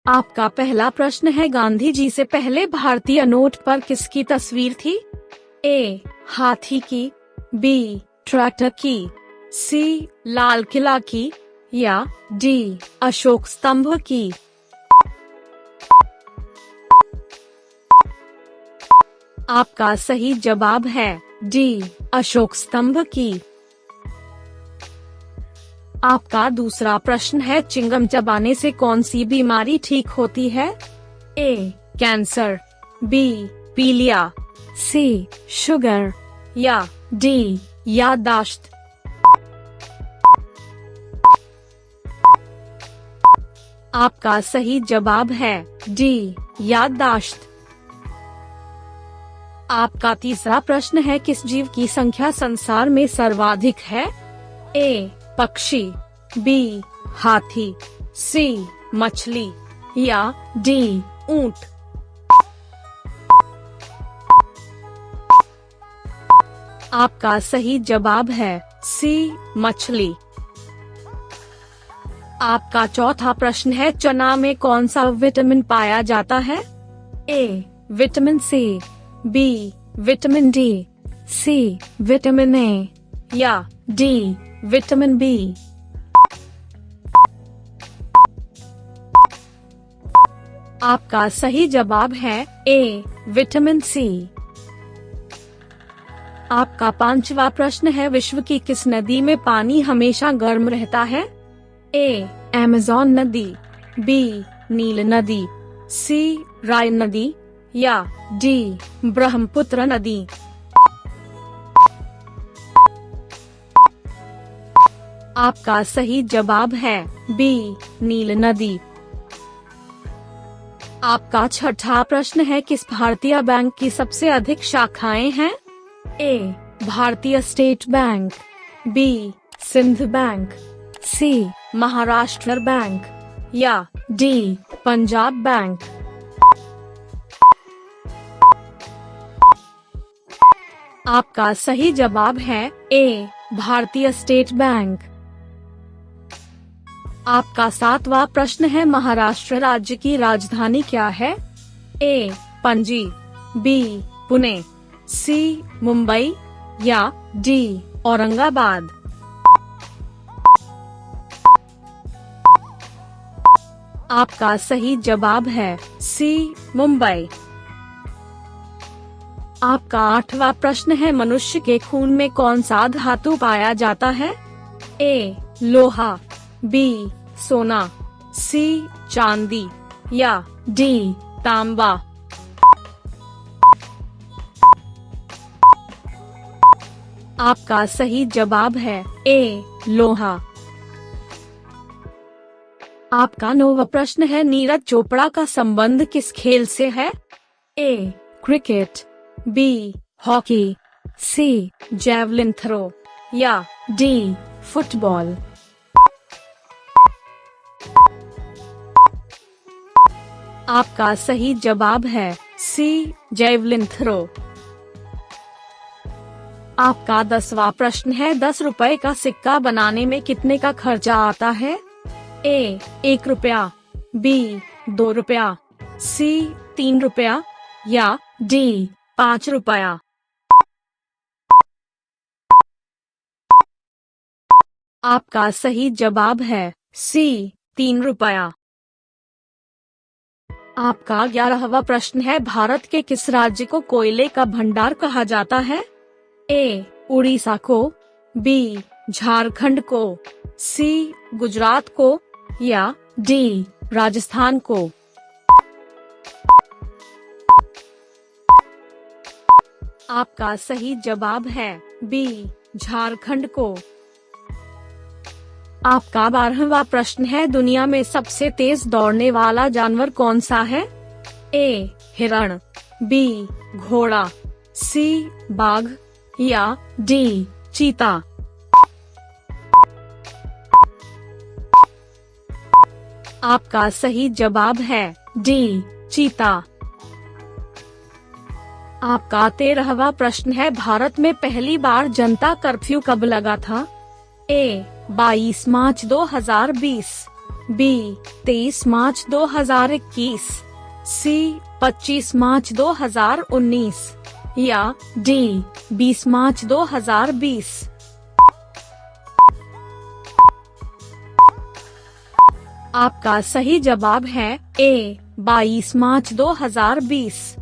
आपका पहला प्रश्न है, गांधी जी से पहले भारतीय नोट पर किसकी तस्वीर थी? ए. हाथी की, बी. ट्रैक्टर की, सी. लाल किला की, या डी. अशोक स्तंभ की। आपका सही जवाब है डी. अशोक स्तंभ की। आपका दूसरा प्रश्न है, चिंगम चबाने से कौन सी बीमारी ठीक होती है? ए. Cancer, B. पीलिया, सी. शुगर, या डी. याददाश्त। आपका सही जवाब है डी. याददाश्त। आपका तीसरा प्रश्न है, किस जीव की संख्या संसार में सर्वाधिक है? ए. पक्षी, बी. हाथी, सी. मछली, या डी. ऊंट। आपका सही जवाब है सी. मछली। आपका चौथा प्रश्न है, चना में कौन सा विटामिन पाया जाता है? A. Vitamin C, B. Vitamin D, C. Vitamin A, या डी. Vitamin B. आपका सही जवाब है ए. विटामिन सी। आपका पांचवा प्रश्न है, विश्व की किस नदी में पानी हमेशा गर्म रहता है? ए. अमेज़न नदी, बी. नील नदी, सी. राइन नदी, या डी. ब्रह्मपुत्र नदी। आपका सही जवाब है बी. नील नदी। आपका छठा प्रश्न है, किस भारतीय बैंक की सबसे अधिक शाखाएं हैं? ए. भारतीय state bank, B. Sindh bank, C. Maharashtra bank, या डी. पंजाब बैंक। आपका सही जवाब है ए. भारतीय स्टेट बैंक। आपका सातवां प्रश्न है, महाराष्ट्र राज्य की राजधानी क्या है? ए. पणजी, बी. पुणे, सी. मुंबई, या डी. औरंगाबाद। आपका सही जवाब है सी. मुंबई। आपका आठवां प्रश्न है, मनुष्य के खून में कौन सा धातु पाया जाता है? ए. लोहा, बी. सोना, सी. चांदी, या डी. तांबा। आपका सही जवाब है ए. लोहा। आपका नौवां प्रश्न है, नीरज चोपड़ा का संबंध किस खेल से है? A. Cricket, B. Hockey, C. Javelin throw, या डी. फुटबॉल। आपका सही जवाब है सी. Javelin throw. आपका 10वां प्रश्न है, 10 रुपए का सिक्का बनाने में कितने का खर्चा आता है? ए. 1 रुपया, बी. 2 रुपया, सी. 3 रुपया, या डी. 5 रुपया। आपका सही जवाब है सी. 3 रुपया। आपका 11वां प्रश्न है, भारत के किस राज्य को कोयले का भंडार कहा जाता है? ए. उड़ीसा को, बी. झारखंड को, सी. गुजरात को, या डी. राजस्थान को। आपका सही जवाब है बी. झारखंड को। आपका 12वां प्रश्न है, दुनिया में सबसे तेज दौड़ने वाला जानवर कौन सा है? ए. हिरण, बी. घोड़ा, सी. बाघ, या डी. चीता। आपका सही जवाब है डी. चीता। आपका 13वां प्रश्न है, भारत में पहली बार जनता कर्फ्यू कब लगा था? ए. 22 मार्च 2020, बी 23 मार्च 2021, सी 25 मार्च 2019 या डी 20 मार्च 2020। आपका सही जवाब है ए 22 मार्च 2020।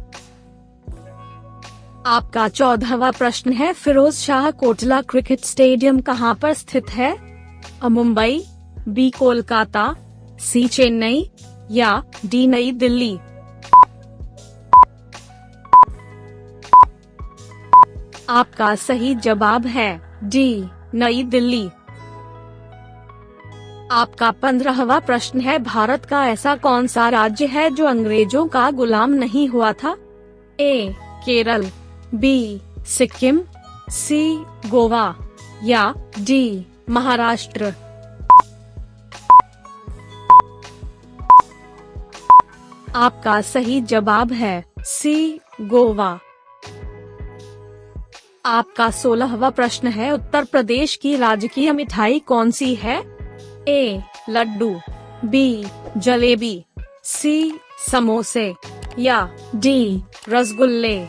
आपका 14वां प्रश्न है, फिरोज शाह कोटला क्रिकेट स्टेडियम कहाँ पर स्थित है? मुंबई, बी कोलकाता, सी चेन्नई या डी नई दिल्ली। आपका सही जवाब है डी नई दिल्ली। आपका 15वां प्रश्न है, भारत का ऐसा कौन सा राज्य है जो अंग्रेजों का गुलाम नहीं हुआ था? ए केरल, बी सिक्किम, सी गोवा या डी महाराष्ट्र। आपका सही जवाब है सी गोवा। आपका 16वां प्रश्न है, उत्तर प्रदेश की राजकीय मिठाई कौन सी है? ए लड्डू, बी जलेबी, सी समोसे या डी रसगुल्ले।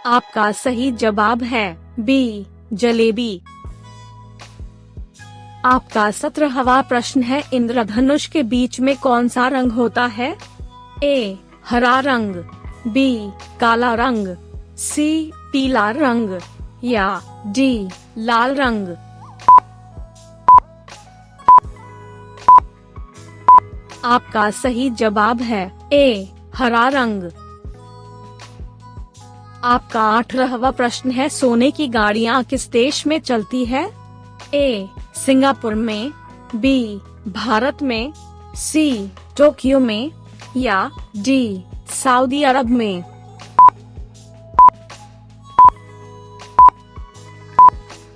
आपका सही जवाब है बी जलेबी। आपका 17वां प्रश्न है, इंद्रधनुष के बीच में कौन सा रंग होता है? ए हरा रंग, बी काला रंग, सी पीला रंग या डी लाल रंग। आपका सही जवाब है ए हरा रंग। आपका 18वां प्रश्न है, सोने की गाड़ियाँ किस देश में चलती है? ए सिंगापुर में, बी भारत में, सी टोक्यो में या डी सऊदी अरब में।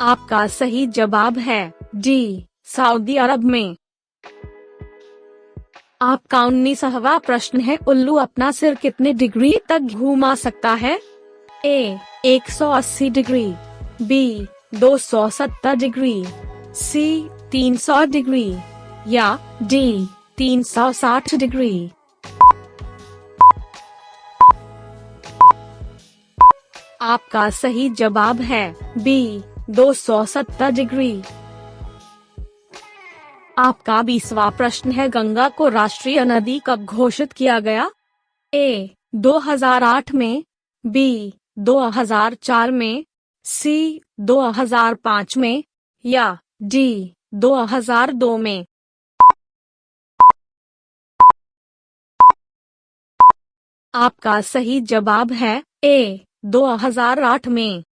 आपका सही जवाब है डी सऊदी अरब में। आपका 19वां प्रश्न है, उल्लू अपना सिर कितने डिग्री तक घुमा सकता है? ए 180 डिग्री, बी 270 डिग्री, सी 300 डिग्री या डी 360 डिग्री। आपका सही जवाब है बी 270 डिग्री। आपका 20वां प्रश्न है, गंगा को राष्ट्रीय नदी कब घोषित किया गया? ए 2008 में, बी 2004 में, सी 2005 में या डी 2002 में। आपका सही जवाब है ए 2008 में।